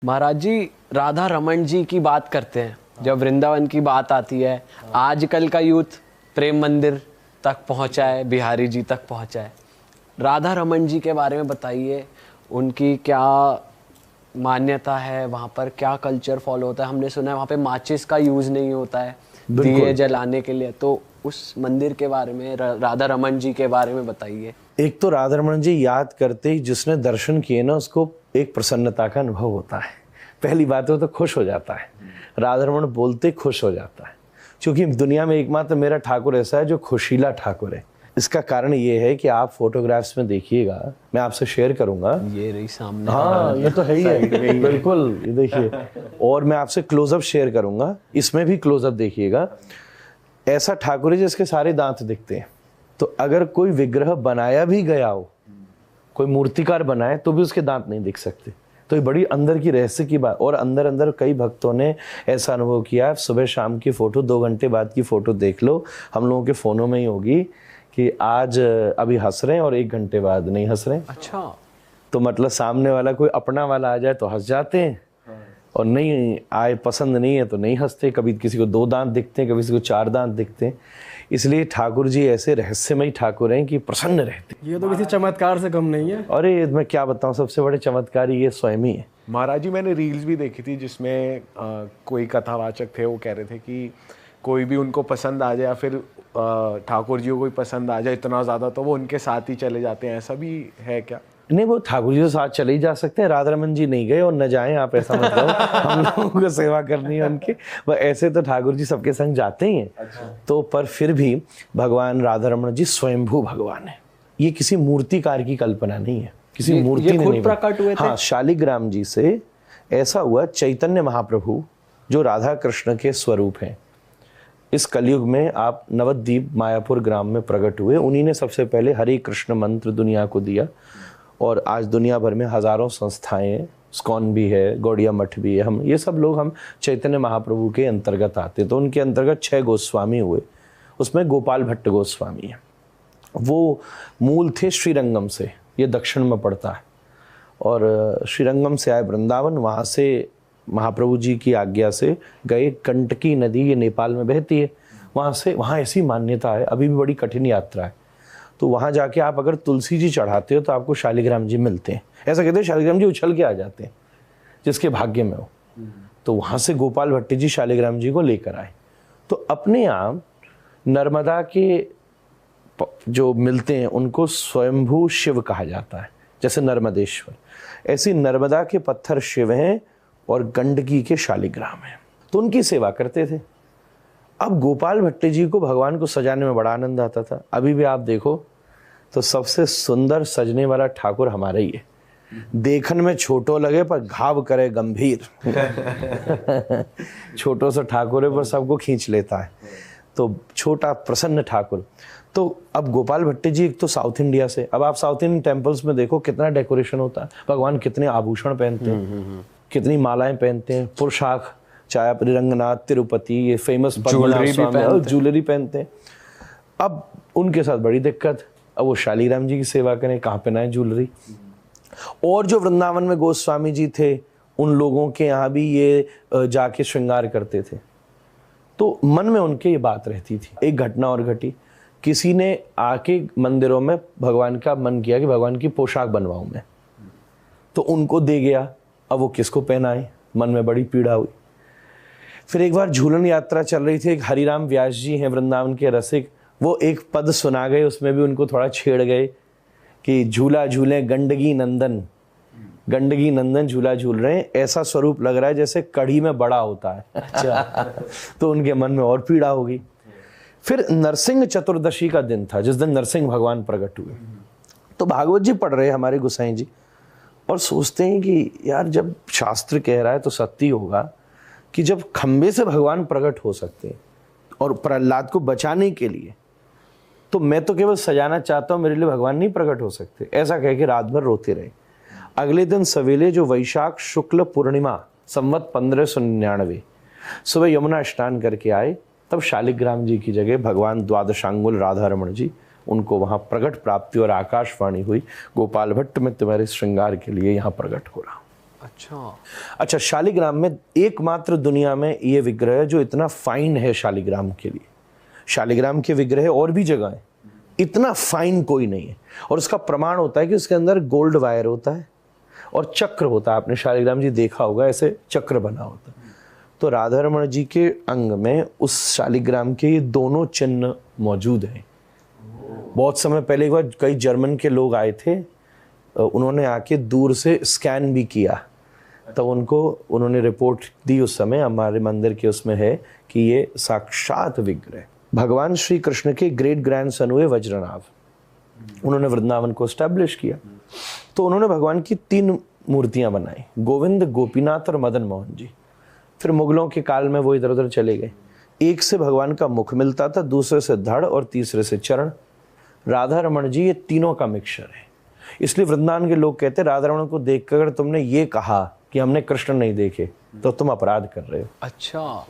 महाराज जी, राधा रमन जी की बात करते हैं, जब वृंदावन की बात आती है, आजकल का यूथ प्रेम मंदिर तक पहुंचा है, बिहारी जी तक पहुंचा है। राधा रमन जी के बारे में बताइए, उनकी क्या मान्यता है, वहाँ पर क्या कल्चर फॉलो होता है। हमने सुना है वहाँ पे माचिस का यूज़ नहीं होता है दिए जलाने के लिए, तो उस मंदिर के बारे में, राधा रमन जी के बारे में बताइए। एक तो राधा रमन जी याद करते ही जिसने दर्शन किए ना, उसको एक प्रसन्नता का अनुभव होता है। पहली बात है तो खुश हो जाता है, राधा रमन बोलते खुश हो जाता है, क्योंकि दुनिया में एकमात्र मेरा ठाकुर ऐसा है जो खुशीला ठाकुर है। इसका कारण ये है कि आप फोटोग्राफ्स में देखिएगा, मैं आपसे शेयर करूंगा, ये रही सामने। हाँ ये तो है ही है, बिल्कुल ये देखिए, और मैं आपसे क्लोजअप शेयर करूंगा, इसमें भी क्लोजअप देखिएगा। ऐसा ठाकुर है जिसके सारे दांत दिखते हैं। तो अगर कोई विग्रह बनाया भी गया हो, कोई मूर्तिकार बनाए, तो भी उसके दांत नहीं दिख सकते। तो ये बड़ी अंदर की रहस्य की बात। और अंदर अंदर कई भक्तों ने ऐसा अनुभव किया है। सुबह शाम की फोटो, 2 घंटे बाद की फोटो देख लो, हम लोगों के फोनों में ही होगी कि आज अभी हंस रहे हैं और 1 घंटे बाद नहीं हंस रहे हैं। अच्छा, तो मतलब सामने वाला कोई अपना वाला आ जाए तो हंस जाते हैं, और नहीं आए, पसंद नहीं है तो नहीं हंसते। कभी किसी को 2 दांत दिखते हैं, कभी किसी को 4 दांत दिखते हैं। इसलिए ठाकुर जी ऐसे रहस्यमय ठाकुर हैं कि प्रसन्न रहते। ये तो किसी चमत्कार से कम नहीं है। अरे मैं क्या बताऊं, सबसे बड़े चमत्कारी ये स्वयं ही है। महाराज जी, मैंने रील्स भी देखी थी जिसमें कोई कथावाचक थे, वो कह रहे थे कि कोई भी उनको पसंद आ जाए या फिर ठाकुर जी को कोई पसंद आ जाए इतना ज़्यादा, तो वो उनके साथ ही चले जाते हैं। ऐसा भी है क्या? नहीं, वो ठाकुर जी के साथ चले ही जा सकते हैं, राधा रमन जी नहीं गए और न जाएं आप, ऐसा मतलब हम लोगों को सेवा करनी है उनकी। वह ऐसे तो ठाकुर जी सबके संग जाते ही हैं। अच्छा। तो पर फिर भी भगवान राधा रमन जी स्वयंभू भगवान है। ये किसी मूर्तिकार की कल्पना नहीं है, किसी मूर्ति ने नहीं प्रकट हुए थे। हाँ, शालिग्राम जी से ऐसा हुआ। चैतन्य महाप्रभु जो राधा कृष्ण के स्वरूप हैं, इस कलयुग में आप नवद्वीप मायापुर ग्राम में प्रकट हुए। उन्हीं ने सबसे पहले हरे कृष्ण मंत्र दुनिया को दिया, और आज दुनिया भर में हजारों संस्थाएं, स्कॉन भी है, गौड़िया मठ भी है, हम ये सब लोग हम चैतन्य महाप्रभु के अंतर्गत आते। तो उनके अंतर्गत 6 गोस्वामी हुए, उसमें गोपाल भट्ट गोस्वामी है। वो मूल थे श्रीरंगम से, ये दक्षिण में पड़ता है, और श्रीरंगम से आए वृंदावन, वहाँ से महाप्रभु जी की आज्ञा से गए कंटकी नदी, ये नेपाल में बहती है, वहाँ ऐसी मान्यता है, अभी भी बड़ी कठिन यात्रा है। तो वहाँ जाके आप अगर तुलसी जी चढ़ाते हो तो आपको शालिग्राम जी मिलते हैं। ऐसा कहते हैं शालिग्राम जी उछल के आ जाते हैं जिसके भाग्य में हो। तो वहाँ से गोपाल भट्ट जी शालिग्राम जी को लेकर आए। तो अपने आप नर्मदा के जो मिलते हैं उनको स्वयंभू शिव कहा जाता है। जैसे नर्मदेश्वर, ऐसी नर्मदा के पत्थर शिव हैं और गंडकी के शालिग्राम हैं। तो उनकी सेवा करते थे। अब गोपाल भट्ट जी को भगवान को सजाने में बड़ा आनंद आता था। अभी भी आप देखो तो सबसे सुंदर सजने वाला ठाकुर हमारा ही है। देखन में छोटो लगे पर घाव करे गंभीर। छोटो सा ठाकुर है पर सबको खींच लेता है। तो छोटा प्रसन्न ठाकुर। तो अब गोपाल भट्ट जी एक तो साउथ इंडिया से, अब आप साउथ इंडियन टेम्पल्स में देखो कितना डेकोरेशन होता है, भगवान कितने आभूषण पहनते हैं, कितनी मालाएं पहनते हैं, पुरुषाक, चाहे आप रंगनाथ, तिरुपति, ये फेमस ज्वेलरी पहनते हैं। अब उनके साथ बड़ी दिक्कत, अब वो शालिग्राम जी की सेवा करें, कहाँ पहनाएं ज्वेलरी। और जो वृंदावन में गोस्वामी जी थे, उन लोगों के यहाँ भी ये जाके श्रृंगार करते थे। तो मन में उनके ये बात रहती थी। एक घटना और घटी, किसी ने आके मंदिरों में भगवान का मन किया कि भगवान की पोशाक बनवाऊं मैं, तो उनको दे गया। अब वो किसको पहनाए, मन में बड़ी पीड़ा हुई। फिर एक बार झूलन यात्रा चल रही थी, एक हरिराम व्यास जी हैं वृंदावन के रसिक, वो एक पद सुना गए, उसमें भी उनको थोड़ा छेड़ गए कि झूला झूले गंडगी नंदन, गंडगी नंदन झूला झूल रहे हैं। ऐसा स्वरूप लग रहा है जैसे कढ़ी में बड़ा होता है। अच्छा। तो उनके मन में और पीड़ा होगी। फिर नरसिंह चतुर्दशी का दिन था, जिस दिन नरसिंह भगवान प्रकट हुए। तो भागवत जी पढ़ रहे हमारे गोसाई जी, और सोचते हैं कि यार जब शास्त्र कह रहा है तो सत्य होगा कि जब खंबे से भगवान प्रकट हो सकते हैं और प्रहलाद को बचाने के लिए, तो मैं तो केवल सजाना चाहता हूँ, मेरे लिए भगवान नहीं प्रकट हो सकते। ऐसा कह के रात भर रोते रहे। अगले दिन सवेरे, जो वैशाख शुक्ल पूर्णिमा संवत 1599, सुबह यमुना स्नान करके आए, तब शालिग्राम जी की जगह भगवान द्वादशांगुल राधा रमण जी, उनको वहाँ प्रकट प्राप्ति और आकाशवाणी हुई, गोपाल भट्ट में तुम्हारे श्रृंगार के लिए यहाँ प्रकट हो रहा हूँ। अच्छा, शालिग्राम में एकमात्र दुनिया में ये विग्रह है जो इतना फाइन है शालिग्राम के लिए। शालिग्राम के विग्रह और भी जगह है, इतना फाइन कोई नहीं है। और उसका प्रमाण होता है कि उसके अंदर गोल्ड वायर होता है और चक्र होता है। आपने शालिग्राम जी देखा होगा, ऐसे चक्र बना होता है। तो राधा रमण जी के अंग में उस शालिग्राम के ये दोनों चिन्ह मौजूद हैं। बहुत समय पहले एक बार कई जर्मन के लोग आए थे, उन्होंने आके दूर से स्कैन भी किया, तो उन्होंने रिपोर्ट दी उस समय, हमारे मंदिर के उसमें है कि ये साक्षात विग्रह भगवान श्री कृष्ण के ग्रेट ग्रैंडसन हुए वज्रनाभ। उन्होंने वृंदावन को एस्टैब्लिश किया। तो उन्होंने भगवान की 3 मूर्तियां बनाई, गोविंद, गोपीनाथ और मदन मोहन जी। फिर मुगलों के काल में वो इधर उधर चले गए। एक से भगवान का मुख मिलता था, दूसरे से धड़ और तीसरे से चरण। राधा रमण जी ये तीनों का मिक्सचर है। इसलिए वृंदावन के लोग कहते हैं राधा रमण को देखकर अगर तुमने ये कहा कि हमने कृष्ण नहीं देखे तो तुम अपराध कर रहे हो। अच्छा।